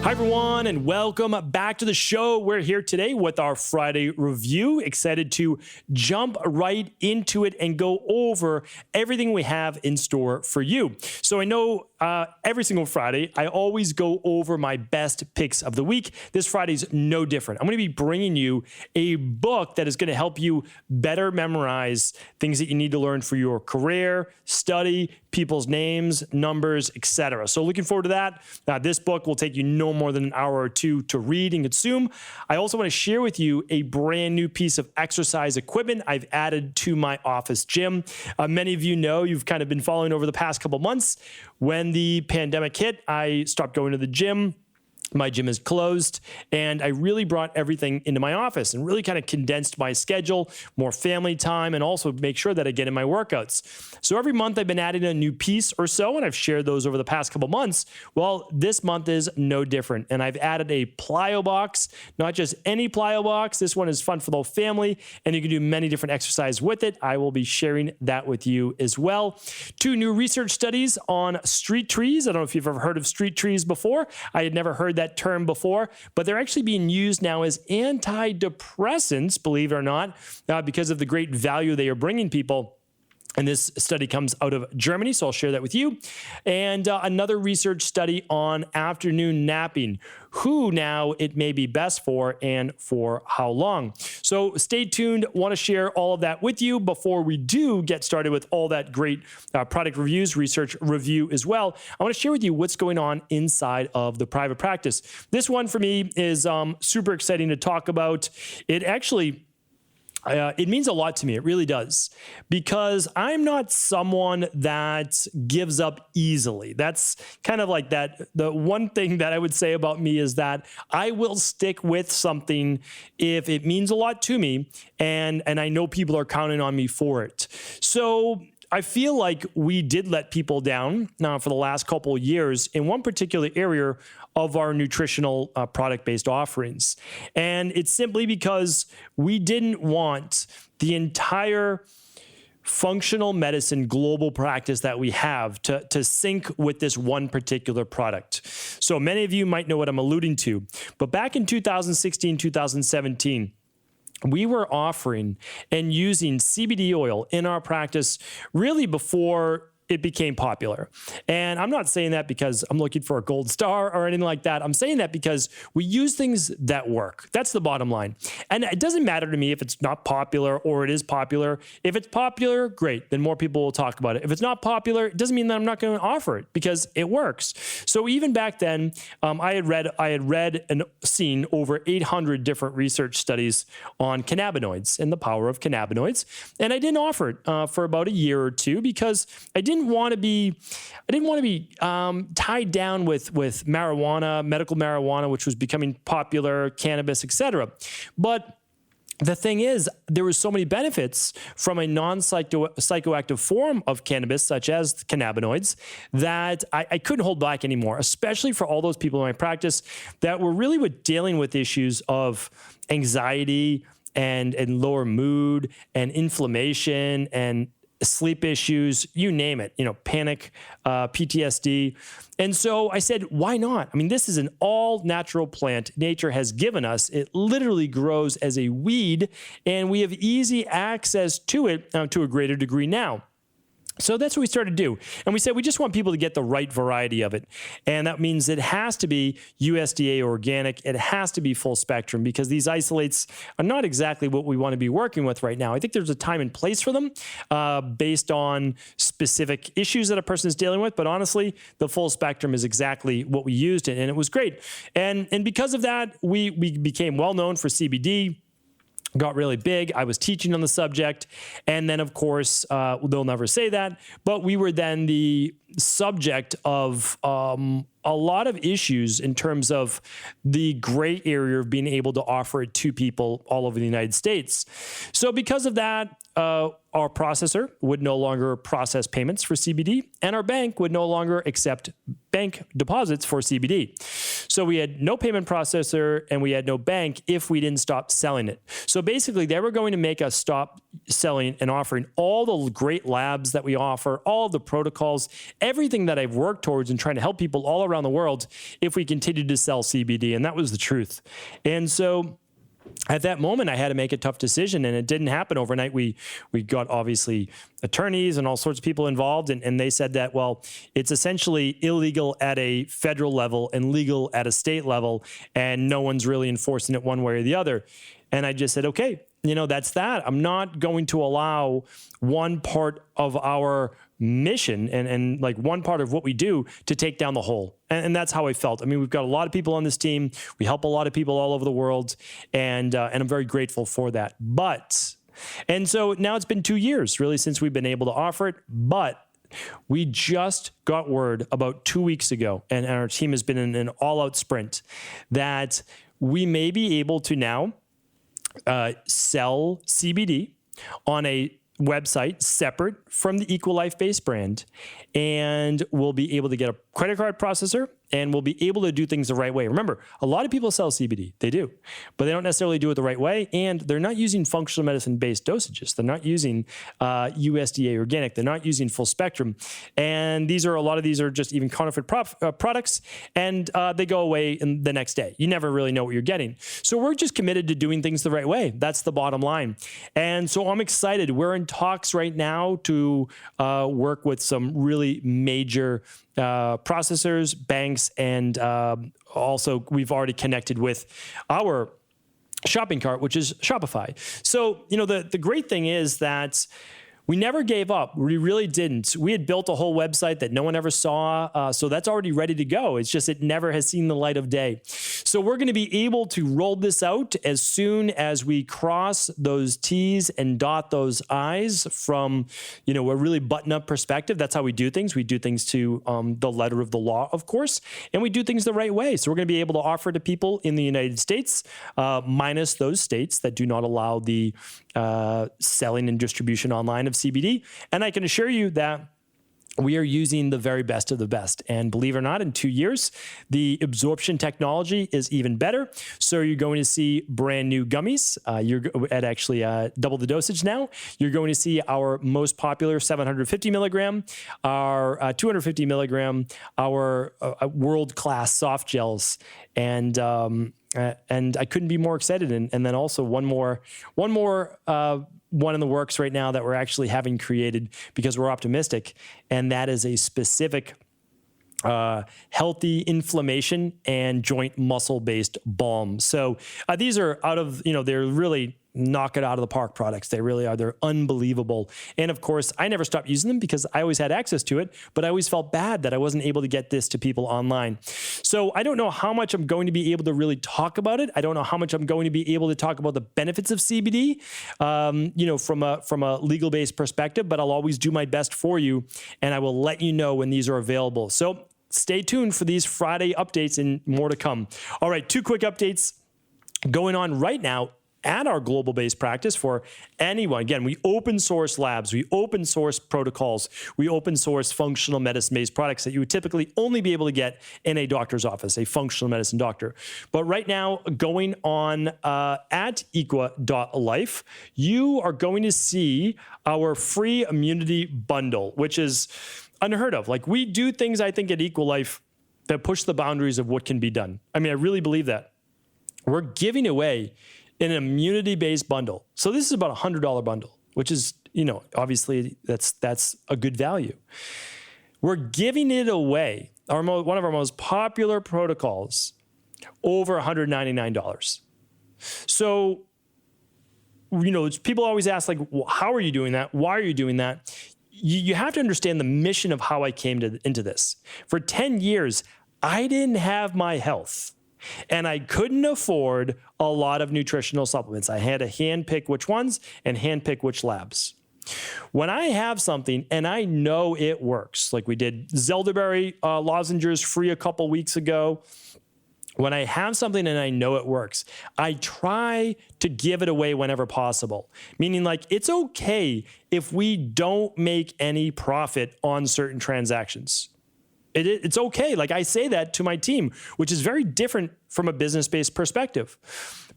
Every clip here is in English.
Hi, everyone, and welcome back to the show. We're here today with our Friday review. Excited to jump right into it and go over everything we have in store for you. So I know every single Friday, I always go over my best picks of the week. This Friday's no different. I'm going to be bringing you a book that is going to help you better memorize things that you need to learn for your career, study, people's names, numbers, etc. So looking forward to that. This book will take you no more than an hour or two to read and consume. I also want to share with you a brand new piece of exercise equipment I've added to my office gym. Many of you know, you've kind of been following over the past couple months. When the pandemic hit, I stopped going to the gym. My gym is closed, and I really brought everything into my office and really kind of condensed my schedule, more family time, and also make sure that I get in my workouts. So every month I've been adding a new piece or so, and I've shared those over the past couple months. Well, this month is no different, and I've added a Plyo Box, not just any Plyo Box. This one is fun for the whole family, and you can do many different exercises with it. I will be sharing that with you as well. 2 new research studies on street trees. I don't know if you've ever heard of street trees before. I had never heard that term before, but they're actually being used now as antidepressants, believe it or not, because of the great value they are bringing people. And this study comes out of Germany, so I'll share that with you. And another research study on afternoon napping, who now it may be best for and for how long. So stay tuned. Want to share all of that with you before we do get started with all that great product reviews, research review as well. I want to share with you what's going on inside of the private practice. This one for me is super exciting to talk about. It actually it means a lot to me. It really does, because I'm not someone that gives up easily. That's kind of like that. The one thing that I would say about me is that I will stick with something if it means a lot to me, and I know people are counting on me for it. So I feel like we did let people down for the last couple of years in one particular area of our nutritional product-based offerings. And it's simply because we didn't want the entire functional medicine global practice that we have to sync with this one particular product. So many of you might know what I'm alluding to, but back in 2016, 2017, we were offering and using CBD oil in our practice really before it became popular. And I'm not saying that because I'm looking for a gold star or anything like that. I'm saying that because we use things that work. That's the bottom line. And it doesn't matter to me if it's not popular or it is popular. If it's popular, great, then more people will talk about it. If it's not popular, it doesn't mean that I'm not going to offer it because it works. So even back then, I had read and seen over 800 different research studies on cannabinoids and the power of cannabinoids. And I didn't offer it for about a year or two because I didn't want to be tied down with marijuana, medical marijuana, which was becoming popular, cannabis, etc. But the thing is, there were so many benefits from a non-psychoactive form of cannabis, such as cannabinoids, that I couldn't hold back anymore, especially for all those people in my practice that were really dealing with issues of anxiety and lower mood and inflammation and sleep issues, you name it, panic, PTSD. And so I said, why not? I mean, this is an all natural plant nature has given us. It literally grows as a weed, and we have easy access to it to a greater degree now. So that's what we started to do. And we said we just want people to get the right variety of it. And that means it has to be USDA organic. It has to be full spectrum because these isolates are not exactly what we want to be working with right now. I think there's a time and place for them based on specific issues that a person is dealing with. But honestly, the full spectrum is exactly what we used, and it was great. And because of that, we became well known for CBD. Got really big. I was teaching on the subject. And then, of course, they'll never say that, but we were then the subject of a lot of issues in terms of the gray area of being able to offer it to people all over the United States. So because of that, our processor would no longer process payments for CBD, and our bank would no longer accept bank deposits for CBD. So we had no payment processor and we had no bank if we didn't stop selling it. So basically, they were going to make us stop selling and offering all the great labs that we offer, all the protocols, everything that I've worked towards and trying to help people all around around the world if we continued to sell CBD. And that was the truth. And so at that moment, I had to make a tough decision, and it didn't happen overnight. We got obviously attorneys and all sorts of people involved, and they said that, well, it's essentially illegal at a federal level and legal at a state level, and no one's really enforcing it one way or the other. And I just said, okay, that's that. I'm not going to allow one part of our mission and like one part of what we do to take down the whole. And that's how I felt. I mean, we've got a lot of people on this team. We help a lot of people all over the world. And I'm very grateful for that. And so now it's been 2 years really since we've been able to offer it. But we just got word about 2 weeks ago, and our team has been in an all-out sprint, that we may be able to now sell CBD on a website separate from the Equilife based brand, and we'll be able to get a credit card processor, and we'll be able to do things the right way. Remember, a lot of people sell CBD. They do, but they don't necessarily do it the right way, and they're not using functional medicine-based dosages. They're not using USDA organic. They're not using full spectrum, and a lot of these are just even counterfeit products, and they go away in the next day. You never really know what you're getting. So we're just committed to doing things the right way. That's the bottom line. And so I'm excited. We're in talks right now to work with some really major processors, banks, and also we've already connected with our shopping cart, which is Shopify. So, the great thing is that we never gave up. We really didn't. We had built a whole website that no one ever saw. So that's already ready to go. It's just it never has seen the light of day. So we're going to be able to roll this out as soon as we cross those T's and dot those I's from, a really button-up perspective. That's how we do things. We do things to the letter of the law, of course, and we do things the right way. So we're going to be able to offer to people in the United States, minus those states that do not allow the selling and distribution online of CBD. And I can assure you that we are using the very best of the best. And believe it or not, in 2 years, the absorption technology is even better. So you're going to see brand new gummies. You're at actually double the dosage now. You're going to see our most popular 750 milligram, our 250 milligram, our world-class soft gels. And I couldn't be more excited. And then also one more one in the works right now that we're actually having created because we're optimistic, and that is a specific healthy inflammation and joint muscle-based balm. So these are they're really knock it out of the park products. They really are. They're unbelievable. And of course, I never stopped using them because I always had access to it, but I always felt bad that I wasn't able to get this to people online. So I don't know how much I'm going to be able to really talk about it. I don't know how much I'm going to be able to talk about the benefits of CBD, from a legal-based perspective, but I'll always do my best for you, and I will let you know when these are available. So stay tuned for these Friday updates and more to come. All right, 2 quick updates going on right now at our global-based practice for anyone. Again, we open source labs, we open source protocols, we open source functional medicine-based products that you would typically only be able to get in a doctor's office, a functional medicine doctor. But right now, going on at equa.life, you are going to see our free immunity bundle, which is unheard of. Like, we do things, I think, at Equilife that push the boundaries of what can be done. I mean, I really believe that. We're giving away an immunity-based bundle. So this is about a $100 bundle, which is, obviously that's a good value. We're giving it away, one of our most popular protocols, over $199. So, people always ask, like, well, how are you doing that? Why are you doing that? You have to understand the mission of how I came into this. For 10 years, I didn't have my health, and I couldn't afford a lot of nutritional supplements. I had to handpick which ones and handpick which labs. When I have something and I know it works, like we did Zelderberry lozenges free a couple weeks ago. When I have something and I know it works, I try to give it away whenever possible. Meaning, like, it's okay if we don't make any profit on certain transactions. It's okay. Like, I say that to my team, which is very different from a business-based perspective.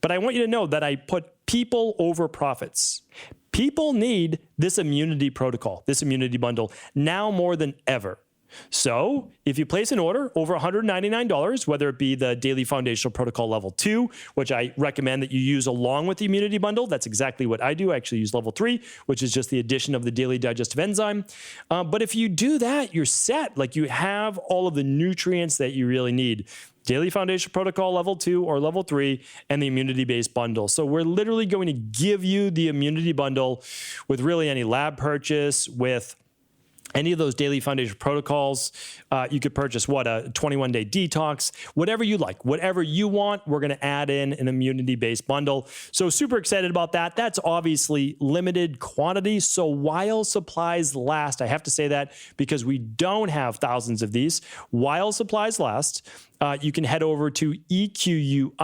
But I want you to know that I put people over profits. People need this immunity protocol, this immunity bundle, now more than ever. So if you place an order over $199, whether it be the Daily Foundational Protocol Level 2, which I recommend that you use along with the immunity bundle, that's exactly what I do. I actually use Level 3, which is just the addition of the daily digestive enzyme. But if you do that, you're set. Like, you have all of the nutrients that you really need. Daily Foundation Protocol Level 2 or Level 3, and the immunity-based bundle. So we're literally going to give you the immunity bundle with really any lab purchase, with any of those daily foundation protocols. You could purchase a 21-day detox, whatever you like, whatever you want. We're going to add in an immunity-based bundle. So super excited about that. That's obviously limited quantity. So while supplies last, I have to say that because we don't have thousands of these. While supplies last, you can head over to equi.life.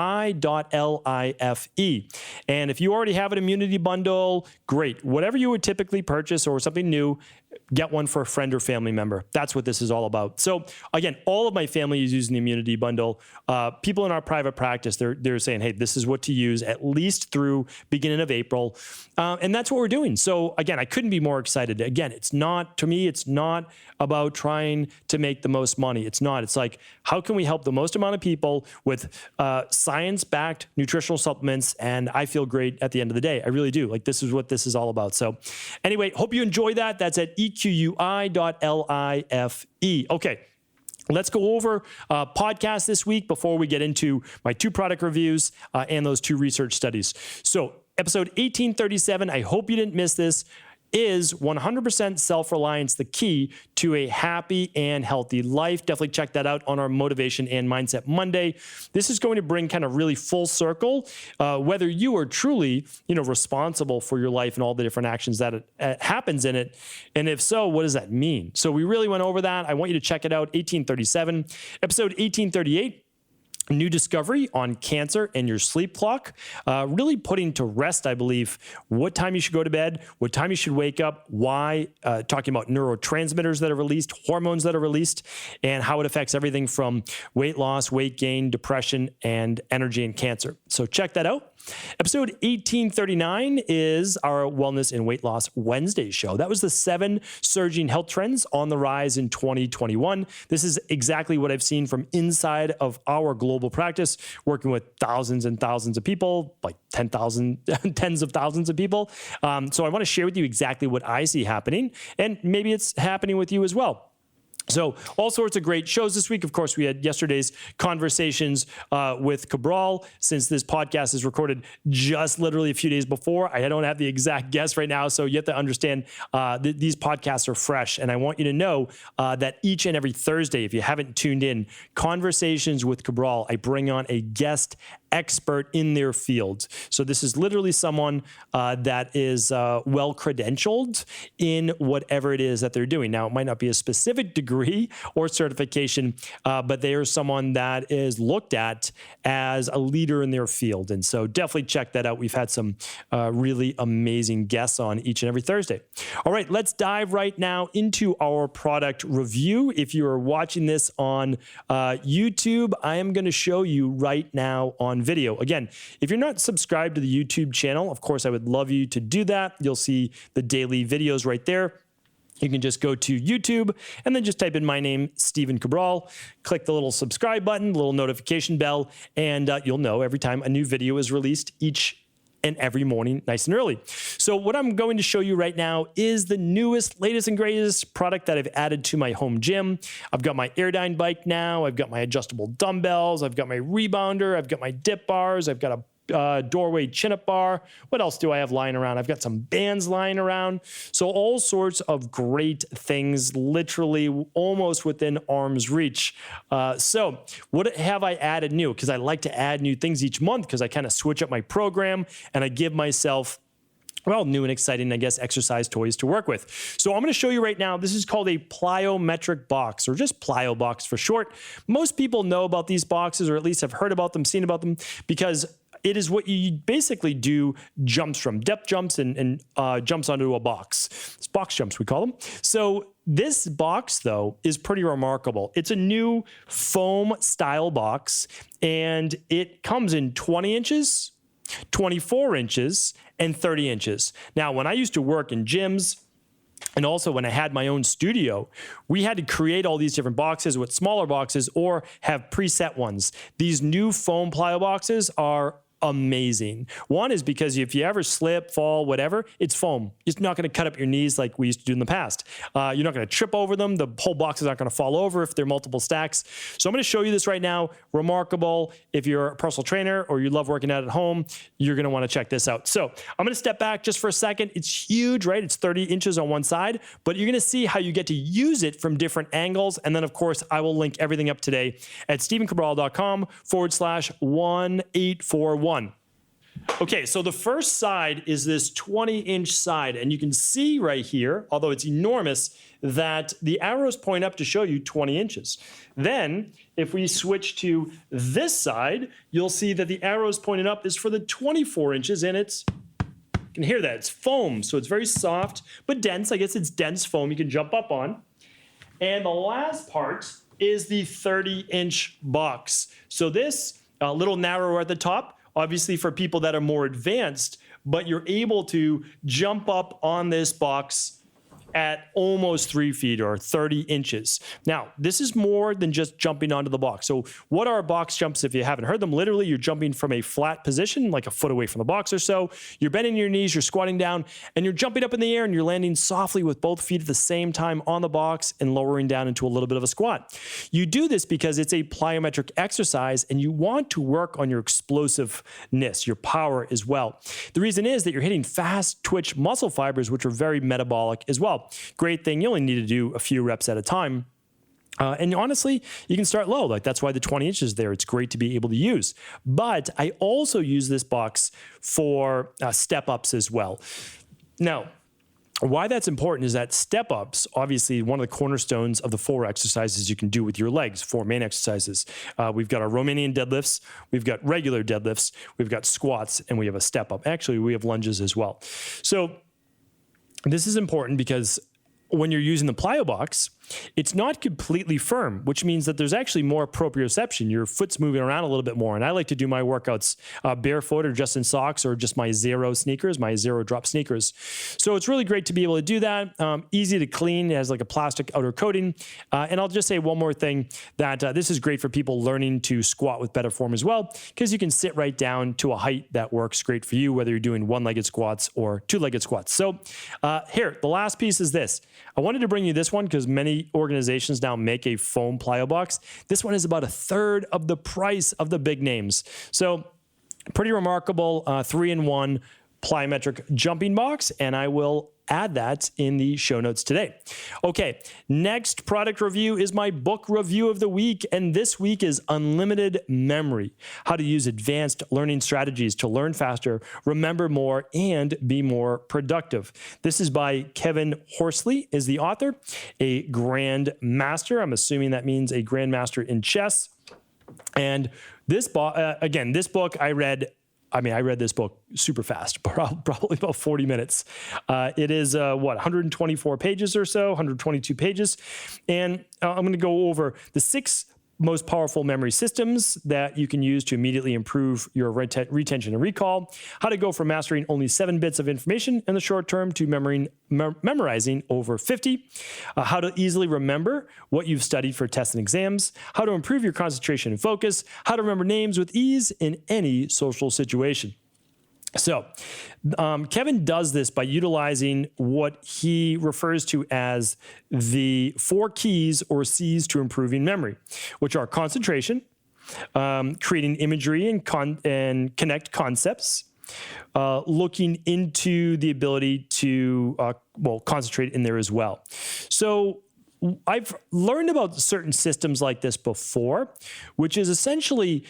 And if you already have an immunity bundle, great. Whatever you would typically purchase or something new, get one for a friend or family member. That's what this is all about. So again, all of my family is using the immunity bundle. People in our private practice, they're saying, hey, this is what to use at least through beginning of April. And that's what we're doing. So again, I couldn't be more excited. Again, it's not about trying to make the most money. It's not. It's like, how can we help the most amount of people with science-backed nutritional supplements? And I feel great at the end of the day. I really do. Like, this is what this is all about. So anyway, hope you enjoy that. That's at equi.life. Okay. Let's go over podcasts this week before we get into my 2 product reviews and those 2 research studies. So episode 1837, I hope you didn't miss this, is 100% self-reliance the key to a happy and healthy life. Definitely check that out on our Motivation and Mindset Monday. This is going to bring kind of really full circle whether you are truly, responsible for your life and all the different actions that happens in it. And if so, what does that mean? So we really went over that. I want you to check it out. 1837, episode 1838. New discovery on cancer and your sleep clock, really putting to rest, I believe, what time you should go to bed, what time you should wake up, why, talking about neurotransmitters that are released, hormones that are released, and how it affects everything from weight loss, weight gain, depression, and energy and cancer. So check that out. Episode 1839 is our Wellness and Weight Loss Wednesday show. That was the 7 surging health trends on the rise in 2021. This is exactly what I've seen from inside of our global practice, working with thousands and thousands of people, like 10,000, tens of thousands of people. So I want to share with you exactly what I see happening, and maybe it's happening with you as well. So all sorts of great shows this week. Of course, we had yesterday's conversations with Cabral. Since this podcast is recorded just literally a few days before, I don't have the exact guest right now. So you have to understand these podcasts are fresh. And I want you to know that each and every Thursday, if you haven't tuned in, Conversations with Cabral, I bring on a guest expert in their field. So this is literally someone that is well credentialed in whatever it is that they're doing. Now, it might not be a specific degree or certification, but they are someone that is looked at as a leader in their field. And so definitely check that out. We've had some really amazing guests on each and every Thursday. All right, let's dive right now into our product review. If you are watching this on YouTube, I am going to show you right now on video. Again, if you're not subscribed to the YouTube channel, of course, I would love you to do that. You'll see the daily videos right there. You can just go to YouTube and then just type in my name, Stephen Cabral, click the little subscribe button, little notification bell, and you'll know every time a new video is released each and every morning, nice and early. So what I'm going to show you right now is the newest, latest and greatest product that I've added to my home gym. I've got my Airdyne bike now. I've got my adjustable dumbbells. I've got my rebounder. I've got my dip bars. I've got a doorway chin-up bar. What else do I have lying around? I've got some bands lying around. So all sorts of great things, literally almost within arm's reach. So what have I added new? Because I like to add new things each month because I kind of switch up my program and I give myself new and exciting, I guess, exercise toys to work with. So I'm going to show you right now. This is called a Plyometric Box, or just Plyo Box for short. Most people know about these boxes, or at least have heard about them, seen about them, because it is what you basically do jumps from, depth jumps and jumps onto a box. It's box jumps, we call them. So this box, though, is pretty remarkable. It's a new foam style box, and it comes in 20 inches, 24 inches, and 30 inches. Now, when I used to work in gyms, And also when I had my own studio, we had to create all these different boxes with smaller boxes or have preset ones. These new foam Plyo boxes are amazing. One is because if you ever slip, fall, whatever, it's foam. It's not going to cut up your knees like we used to do in the past. You're not going to trip over them. The whole box is not going to fall over if they're multiple stacks. So I'm going to show you this right now. Remarkable. If you're a personal trainer or you love working out at home, you're going to want to check this out. So I'm going to step back just for a second. It's huge, right? It's 30 inches on one side, but you're going to see how you get to use it from different angles. And then of course, I will link everything up today at stephencabral.com/1841. Okay, so the first side is this 20-inch side, and you can see right here, although it's enormous, that the arrows point up to show you 20 inches. Then, if we switch to this side, you'll see that the arrows pointing up is for the 24 inches, and you can hear that, it's foam, so it's very soft, but dense. I guess it's dense foam you can jump up on. And the last part is the 30-inch box. So this, a little narrower at the top, obviously for people that are more advanced, but you're able to jump up on this box at almost 3 feet or 30 inches. Now, this is more than just jumping onto the box. So what are box jumps if you haven't heard them? Literally, you're jumping from a flat position, like a foot away from the box or so. You're bending your knees, you're squatting down, and you're jumping up in the air and you're landing softly with both feet at the same time on the box and lowering down into a little bit of a squat. You do this because it's a plyometric exercise and you want to work on your explosiveness, your power as well. The reason is that you're hitting fast twitch muscle fibers, which are very metabolic as well. Great thing, you only need to do a few reps at a time. And honestly, you can start low. Like that's why the 20 inches there. It's great to be able to use. But I also use this box for step-ups as well. Now, why that's important is that step-ups, obviously one of the cornerstones of the 4 exercises you can do with your legs, 4 main exercises. We've got our Romanian deadlifts, we've got regular deadlifts, we've got squats, and we have a step-up. Actually, we have lunges as well. So this is important because when you're using the Plyo Box, it's not completely firm, which means that there's actually more proprioception. Your foot's moving around a little bit more. And I like to do my workouts barefoot or just in socks or just my zero sneakers, my zero drop sneakers. So it's really great to be able to do that. Easy to clean. It has like a plastic outer coating. And I'll just say one more thing, that this is great for people learning to squat with better form as well, because you can sit right down to a height that works great for you, whether you're doing one-legged squats or two-legged squats. So here, the last piece is this. I wanted to bring you this one because many organizations now make a foam Plyo box. This one is about 1/3 of the price of the big names. So pretty remarkable 3-in-1 plyometric jumping box, and I will add that in the show notes today. Okay, next product review is my book review of the week, and this week is Unlimited Memory, how to use advanced learning strategies to learn faster, remember more, and be more productive. This is by Kevin Horsley, is the author, a Grand Master. I'm assuming that means a Grand Master in chess. And this book, I read this book super fast, probably about 40 minutes. It is, 124 pages or so, 122 pages. And I'm going to go over the 6 most powerful memory systems that you can use to immediately improve your retention and recall, how to go from mastering only 7 bits of information in the short term to memorizing over 50, how to easily remember what you've studied for tests and exams, how to improve your concentration and focus, how to remember names with ease in any social situation. So Kevin does this by utilizing what he refers to as the 4 keys or C's to improving memory, which are concentration, creating imagery and connect concepts, looking into the ability to concentrate in there as well. So I've learned about certain systems like this before, which is essentially,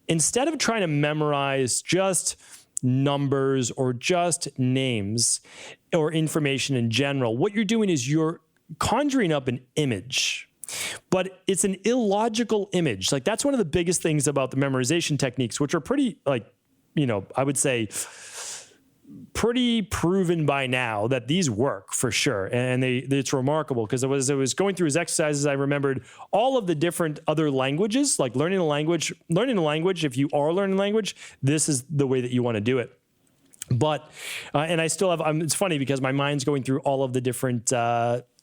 instead of trying to memorize just numbers or just names or information in general, what you're doing is you're conjuring up an image, but it's an illogical image. Like that's one of the biggest things about the memorization techniques, which are pretty, I would say pretty proven by now that these work for sure. And it's remarkable because as I was going through his exercises, I remembered all of the different other languages, like learning a language. If you are learning language, this is the way that you want to do it. But, and I still have, it's funny because my mind's going through all of the different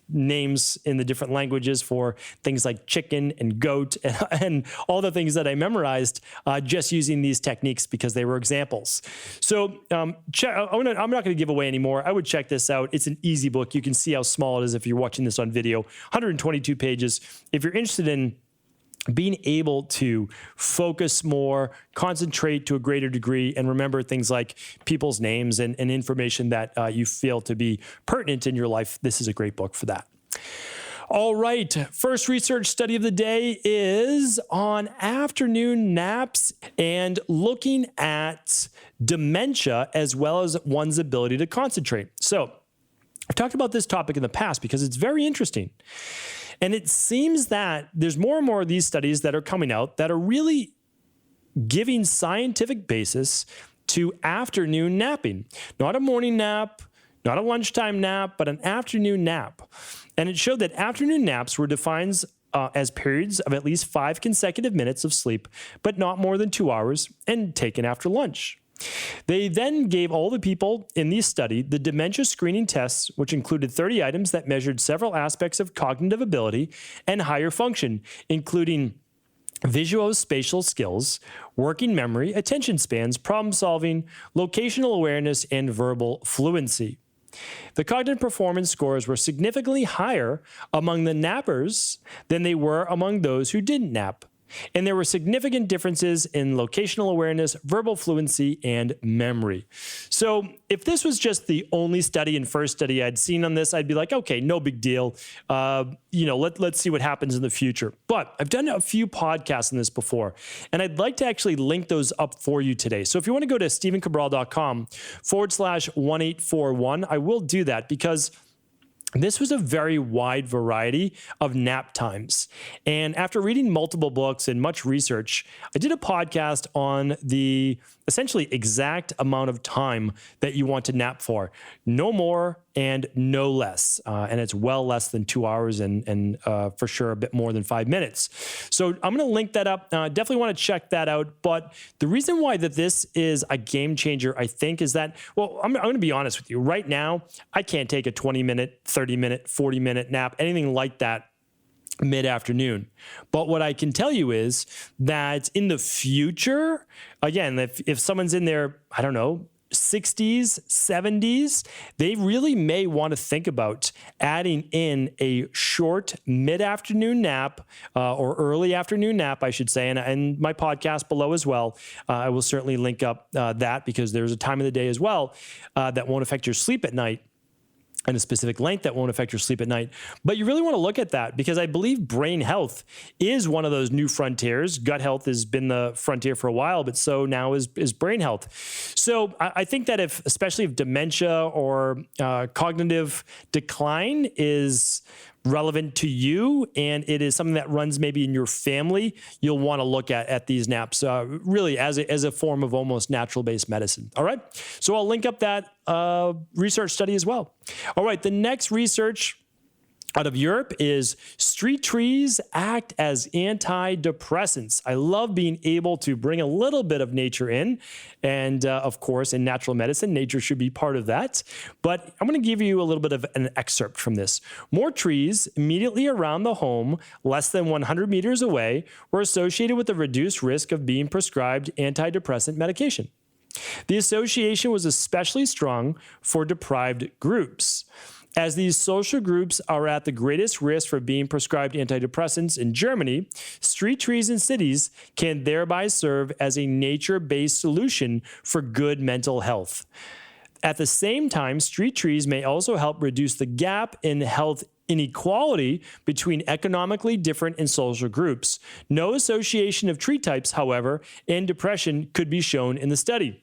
names in the different languages for things like chicken and goat and all the things that I memorized just using these techniques because they were examples. So I'm not going to give away anymore. I would check this out. It's an easy book. You can see how small it is if you're watching this on video. 122 pages. If you're interested in being able to focus more, concentrate to a greater degree, and remember things like people's names and information that you feel to be pertinent in your life, this is a great book for that. All right, first research study of the day is on afternoon naps and looking at dementia as well as one's ability to concentrate. So I've talked about this topic in the past because it's very interesting. And it seems that there's more and more of these studies that are coming out that are really giving scientific basis to afternoon napping. Not a morning nap, not a lunchtime nap, but an afternoon nap. And it showed that afternoon naps were defined as periods of at least 5 consecutive minutes of sleep, but not more than 2 hours, and taken after lunch. They then gave all the people in the study the dementia screening tests, which included 30 items that measured several aspects of cognitive ability and higher function, including visuospatial skills, working memory, attention spans, problem solving, locational awareness, and verbal fluency. The cognitive performance scores were significantly higher among the nappers than they were among those who didn't nap. And there were significant differences in locational awareness, verbal fluency, and memory. So if this was just the only study and first study I'd seen on this, I'd be like, okay, no big deal. Let's see what happens in the future. But I've done a few podcasts on this before, and I'd like to actually link those up for you today. So if you want to go to stephencabral.com/1841, I will do that because this was a very wide variety of nap times. And after reading multiple books and much research, I did a podcast on the essentially exact amount of time that you want to nap for. No more and no less. And it's well less than 2 hours and for sure a bit more than 5 minutes. So I'm going to link that up. Definitely want to check that out. But the reason why that this is a game changer, I think, is that, well, I'm going to be honest with you. Right now, I can't take a 20-minute, 30-minute, 40-minute nap, anything like that mid-afternoon. But what I can tell you is that in the future, again, if someone's in their, 60s, 70s, they really may want to think about adding in a short mid-afternoon nap or early afternoon nap, I should say, and my podcast below as well. I will certainly link up that because there's a time of the day as well that won't affect your sleep at night, and a specific length that won't affect your sleep at night. But you really want to look at that because I believe brain health is one of those new frontiers. Gut health has been the frontier for a while, but so now is brain health. So I think that especially if dementia or cognitive decline is relevant to you and it is something that runs maybe in your family, you'll want to look at these naps really as a form of almost natural-based medicine. All right. So I'll link up that research study as well. All right. The next research out of Europe is street trees act as antidepressants. I love being able to bring a little bit of nature in. And of course, in natural medicine, nature should be part of that. But I'm going to give you a little bit of an excerpt from this. More trees immediately around the home, less than 100 meters away, were associated with a reduced risk of being prescribed antidepressant medication. The association was especially strong for deprived groups. As these social groups are at the greatest risk for being prescribed antidepressants in Germany, street trees in cities can thereby serve as a nature-based solution for good mental health. At the same time, street trees may also help reduce the gap in health inequality between economically different and social groups. No association of tree types, however, and depression could be shown in the study.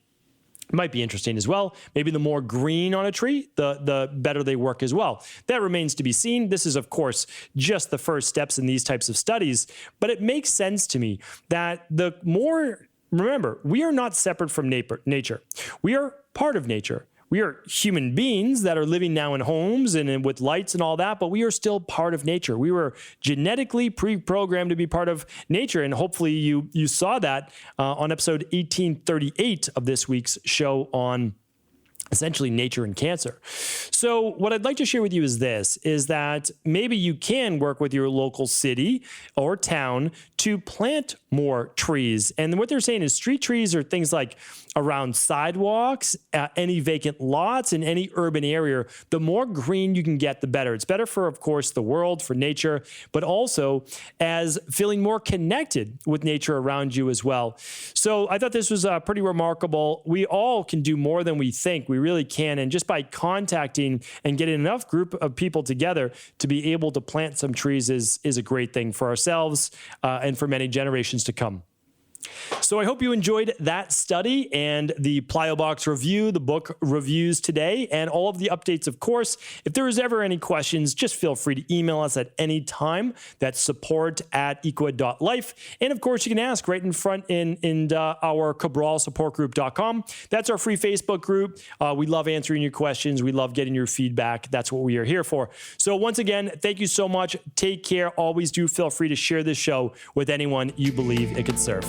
Might be interesting as well. Maybe the more green on a tree, the better they work as well. That remains to be seen. This is, of course, just the first steps in these types of studies, but it makes sense to me that the more, remember, we are not separate from nature. We are part of nature. We are human beings that are living now in homes and with lights and all that, but we are still part of nature. We were genetically pre-programmed to be part of nature, and hopefully you saw that on episode 1838 of this week's show on essentially nature and cancer. So what I'd like to share with you is this, is that maybe you can work with your local city or town to plant more trees. And what they're saying is street trees are things like around sidewalks, any vacant lots in any urban area. The more green you can get, the better. It's better for, of course, the world, for nature, but also as feeling more connected with nature around you as well. So I thought this was pretty remarkable. We all can do more than we think. We really can. And just by contacting and getting enough group of people together to be able to plant some trees is a great thing for ourselves and for many generations to come. So I hope you enjoyed that study and the Plyo Box review, the book reviews today, and all of the updates, of course. If there is ever any questions, just feel free to email us at any time. That's support@equid.life. And of course, you can ask right in front in our Cabral supportgroup.com. That's our free Facebook group. We love answering your questions. We love getting your feedback. That's what we are here for. So once again, thank you so much. Take care. Always do feel free to share this show with anyone you believe it could serve.